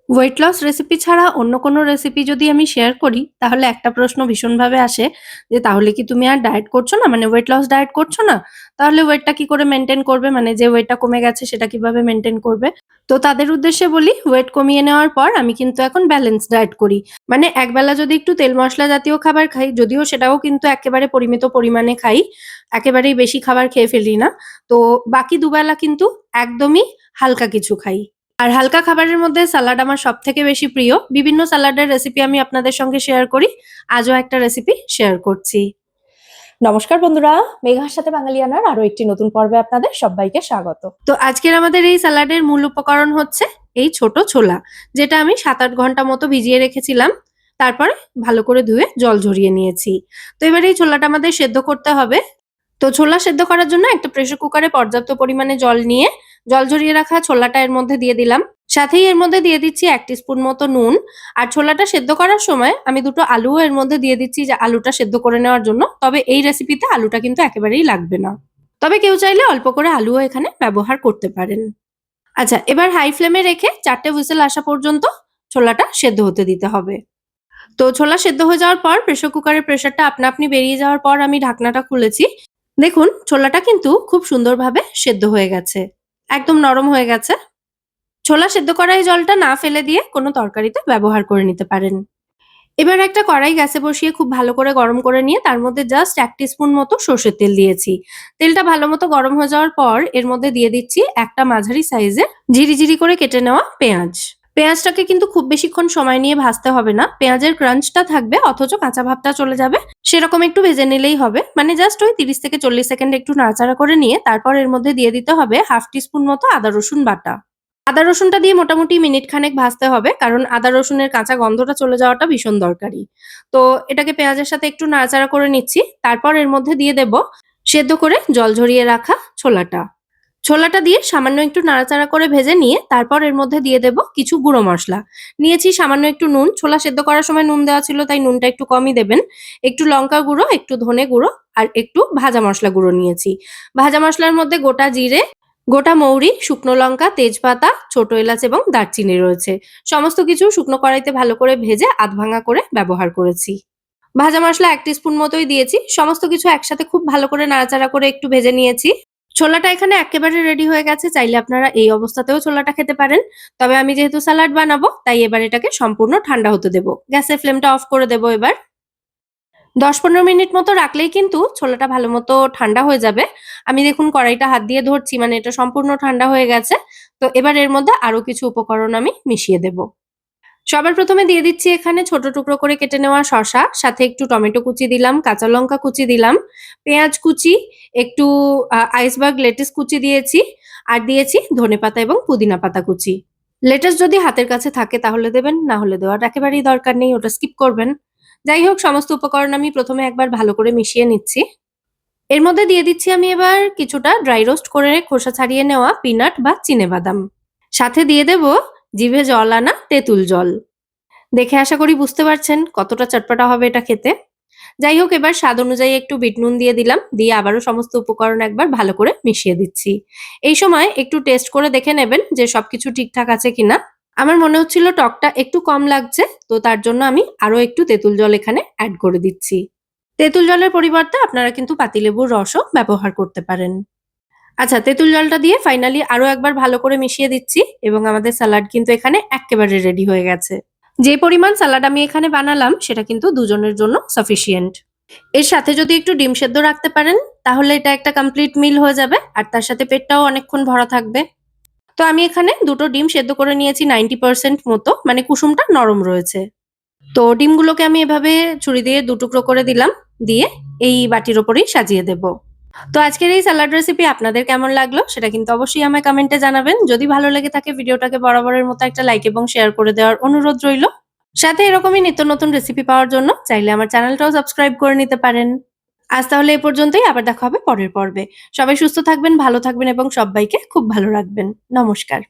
Weight loss recipe ছাড়া অন্য কোনো রেসিপি যদি আমি শেয়ার করি, তাহলে একটা প্রশ্ন ভীষণভাবে আসে যে, "তাহলে কি তুমি আর ডায়েট করছো না? মানে ওয়েট লস ডায়েট করছো না? তাহলে ওয়েটটা কি করে মেইনটেইন করবে? মানে যে ওয়েটটা কমে গেছে সেটা কিভাবে মেইনটেইন করবে?" তো তাদের উদ্দেশ্যে বলি, ওয়েট কমিয়ে নেওয়ার পর আমি কিন্তু এখন ব্যালেন্স ডায়েট করি। মানে একবেলা যদি একটু তেল মসলা জাতীয় খাবার খাই, যদিও সেটাও কিন্তু একেবারে পরিমিত পরিমাণে খাই, একেবারেই বেশি খাবার খেয়ে ফেলি না। তো বাকি দুবেলা কিন্তু একদমই হালকা কিছু খাই। আর হালকা খাবারের মধ্যে সালাড আমার সবথেকে বেশি প্রিয়। বিভিন্ন সালাডের রেসিপি আমি আপনাদের সঙ্গে শেয়ার করি। আজও একটা রেসিপি শেয়ার করছি। নমস্কার বন্ধুরা, মেঘার সাথে বাঙালিয়ানার আরো একটি নতুন পর্বে আপনাদের সবাইকে স্বাগত। তো আজকের আমাদের এই সালাডের মূল উপকরণ হচ্ছে এই ছোট ছোলা, যেটা আমি ৭-৮ ঘন্টা মতো ভিজিয়ে রেখেছিলাম। তারপরে ভালো করে ধুয়ে জল ঝরিয়ে নিয়েছি। তো এবার এই ছোলাটা আমাদের সেদ্ধ করতে হবে। তো ছোলা সেদ্ধ করার জন্য একটা প্রেসার কুকারে পর্যাপ্ত পরিমাণে জল নিয়ে জল ঝরিয়ে রাখা ছোলাটা এর মধ্যে দিয়ে দিলাম। সাথেই এর মধ্যে দিয়ে দিচ্ছি ১ টিস্পুন মতো নুন। আর ছোলাটা সেদ্ধ করার সময় আমি দুটো আলুও এর মধ্যে দিয়ে দিচ্ছি যে আলুটা সেদ্ধ করে নেওয়ার জন্য। তবে এই রেসিপিতে আলুটা কিন্তু একেবারেই লাগবে না। তবে কেউ চাইলে অল্প করে আলুও এখানে ব্যবহার করতে পারেন। আচ্ছা, এবার হাই ফ্লেমে রেখে ৪ টে হুইসেল আসা পর্যন্ত ছোলাটা সেদ্ধ হতে দিতে হবে। তো ছোলা সেদ্ধ হয়ে যাওয়ার পর প্রেসার কুকারের প্রেসারটা আপনা আপনি বেরিয়ে যাওয়ার পর আমি ঢাকনাটা খুলেছি। দেখুন ছোলাটা কিন্তু খুব সুন্দরভাবে সেদ্ধ হয়ে গেছে। একদম নরম হয়ে গেছে। ছোলা সেদ্ধ করা এই জলটা না ফেলে দিয়ে কোনো তরকারিতে ব্যবহার করে নিতে পারেন। এবার একটা কড়াই গ্যাসে বসিয়ে খুব ভালো করে গরম করে নিয়ে তার মধ্যে জাস্ট ১ টিস্পুন মতো সর্ষের তেল দিয়েছি। তেলটা ভালো মতো গরম হয়ে যাওয়ার পর এর মধ্যে দিয়ে দিচ্ছি একটা মাঝারি সাইজের ঝিরি করে কেটে নেওয়া পেঁয়াজ। পেঁয়াজটাকে কিন্তু খুব বেশিক্ষণ সময় নিয়ে ভাজতে হবে না। পেঁয়াজের ক্রাঞ্চটা থাকবে অথচ কাঁচা ভাবটা চলে যাবে। সেরকম একটু ভেজে নিলেই হবে। মানে জাস্ট ওই ৩০ থেকে ৪০ সেকেন্ড একটু নাড়াচাড়া করে নিয়ে তারপর এর মধ্যে দিয়ে দিতে হবে ১/২ টিস্পুন মতো আদা রসুন বাটা। আদা রসুনটা দিয়ে মোটামুটি মিনিট খানেক ভাজতে হবে। কারণ আদা রসুনের কাঁচা গন্ধটা চলে যাওয়াটা ভীষণ দরকারি। তো এটাকে পেঁয়াজের সাথে একটু নাড়াচাড়া করে নিচ্ছি। তারপর এর মধ্যে দিয়ে দেব সেদ্ধ করে জল ঝরিয়ে রাখা ছোলাটা। ছোলাটা দিয়ে সামান্য একটু নাড়াচাড়া করে ভেজে নিয়ে তারপর এর মধ্যে দিয়ে দেব কিছু গুঁড়ো মসলা। নিয়েছি সামান্য একটু নুন, ছোলা সেদ্ধ করার সময় নুন দেওয়া ছিল তাই নুনটা একটু কমই দেবেন। একটু লঙ্কা গুঁড়ো, একটু ধনে গুঁড়ো আর একটু ভাজা মসলা গুঁড়ো নিয়েছি। ভাজা মসলার মধ্যে গোটা জিরে, গোটা মৌরি, শুকনো লঙ্কা, তেজপাতা, ছোট এলাচ এবং দারচিনি রয়েছে। সমস্ত কিছু শুকনো কড়াইতে ভালো করে ভেজে আধভাঙা করে ব্যবহার করেছি। ভাজা মসলা ১ টিস্পুন মতোই দিয়েছি। সমস্ত কিছু একসাথে খুব ভালো করে নাড়াচাড়া করে একটু ভেজে নিয়েছি। ছোলাটা এখানে এক্কেবারে রেডি হয়ে গেছে। চাইলে আপনারা এই অবস্থাতেও ছোলাটা খেতে পারেন। তবে আমি যেহেতু সালাড বানাবো তাই এবার এটাকে সম্পূর্ণ ঠান্ডা হতে দেব। গ্যাসের ফ্লেমটা অফ করে দেব এবার। ১০-১৫ মিনিট মতো রাখলেই কিন্তু ছোলাটা ভালো মতো ঠান্ডা হয়ে যাবে। আমি দেখুন কড়াইটা হাত দিয়ে ধরছি মানে এটা সম্পূর্ণ ঠান্ডা হয়ে গেছে। তো এবার এর মধ্যে আরো কিছু উপকরণ আমি মিশিয়ে দেব। সবার প্রথমে দিয়ে দিচ্ছি এখানে ছোট টুকরো করে কেটে নেওয়া শসা, সাথে একটু টমেটো কুচি দিলাম, কাঁচা লঙ্কা কুচি দিলাম, পেঁয়াজ কুচি, একটু আইসবার্গ লেটুস কুচি দিয়েছি, আর দিয়েছি ধনেপাতা এবং পুদিনা পাতা কুচি। লেটুস যদি হাতের কাছে থাকে তাহলে দেবেন, না হলে দেওয়ার একেবারেই দরকার নেই, ওটা স্কিপ করবেন। যাই হোক সমস্ত উপকরণ আমি প্রথমে একবার ভালো করে মিশিয়ে নিচ্ছি। এর মধ্যে দিয়ে দিচ্ছি আমি এবার কিছুটা ড্রাই রোস্ট করে খোসা ছাড়িয়ে নেওয়া পিনাট বা চিনেবাদাম। সাথে দিয়ে দেব জিভে জল আনা তেঁতুল জল। দেখে আশা করি বুঝতে পারছেন কতটা চটপটা হবে এটা খেতে। যাই হোক এবার স্বাদ অনুযায়ী একটু বিট নুন দিয়ে দিলাম। দিয়ে আবারও সমস্ত উপকরণ একবার ভালো করে মিশিয়ে দিচ্ছি। এই সময় একটু টেস্ট করে দেখে নেবেন যে সবকিছু ঠিকঠাক আছে কিনা। আমার মনে হচ্ছিল টকটা একটু কম লাগছে, তো তার জন্য আমি আরো একটু তেঁতুল জল এখানে এড করে দিচ্ছি। তেঁতুল জলের পরিবর্তে আপনারা কিন্তু পাতিলেবুর রসও ব্যবহার করতে পারেন। আচ্ছা, তেঁতুল জলটা দিয়ে ফাইনালি আরো একবার ভালো করে মিশিয়ে দিচ্ছি এবং আমাদের সালাড কিন্তু এখানে এক্কেবারে রেডি হয়ে গেছে। যে পরিমাণ সালাড আমি এখানে বানালাম সেটা কিন্তু দুজনের জন্য সাফিসিয়েন্ট। এর সাথে যদি একটু ডিম সেদ্ধ রাখতে পারেন তাহলে এটা একটা কমপ্লিট মিল হয়ে যাবে আর তার সাথে পেটটাও অনেকক্ষণ ভরা থাকবে। তো আমি এখানে দুটো ডিম সেদ্ধ করে নিয়েছি 90% মতো, মানে কুসুমটা নরম রয়েছে। তো ডিমগুলোকে আমি এভাবে ছুরি দিয়ে দুটুকরো করে দিলাম, দিয়ে এই বাটির ওপরেই সাজিয়ে দেব। তো আজকের এই সালাড রেসিপি আপনাদের কেমন লাগলো সেটা কিন্তু অবশ্যই আমায় কমেন্টে জানাবেন। যদি ভালো লেগে থাকে ভিডিওটাকে বরাবরের মতো একটা লাইক এবং শেয়ার করে দেওয়ার অনুরোধ রইল। সাথে এরকমই নিত্য নতুন রেসিপি পাওয়ার জন্য চাইলে আমার চ্যানেলটাও সাবস্ক্রাইব করে নিতে পারেন। আজ তাহলে এ পর্যন্তই, আবার দেখা হবে পরের পর্বে। সবাই সুস্থ থাকবেন, ভালো থাকবেন এবং সব্বাইকে খুব ভালো রাখবেন। নমস্কার।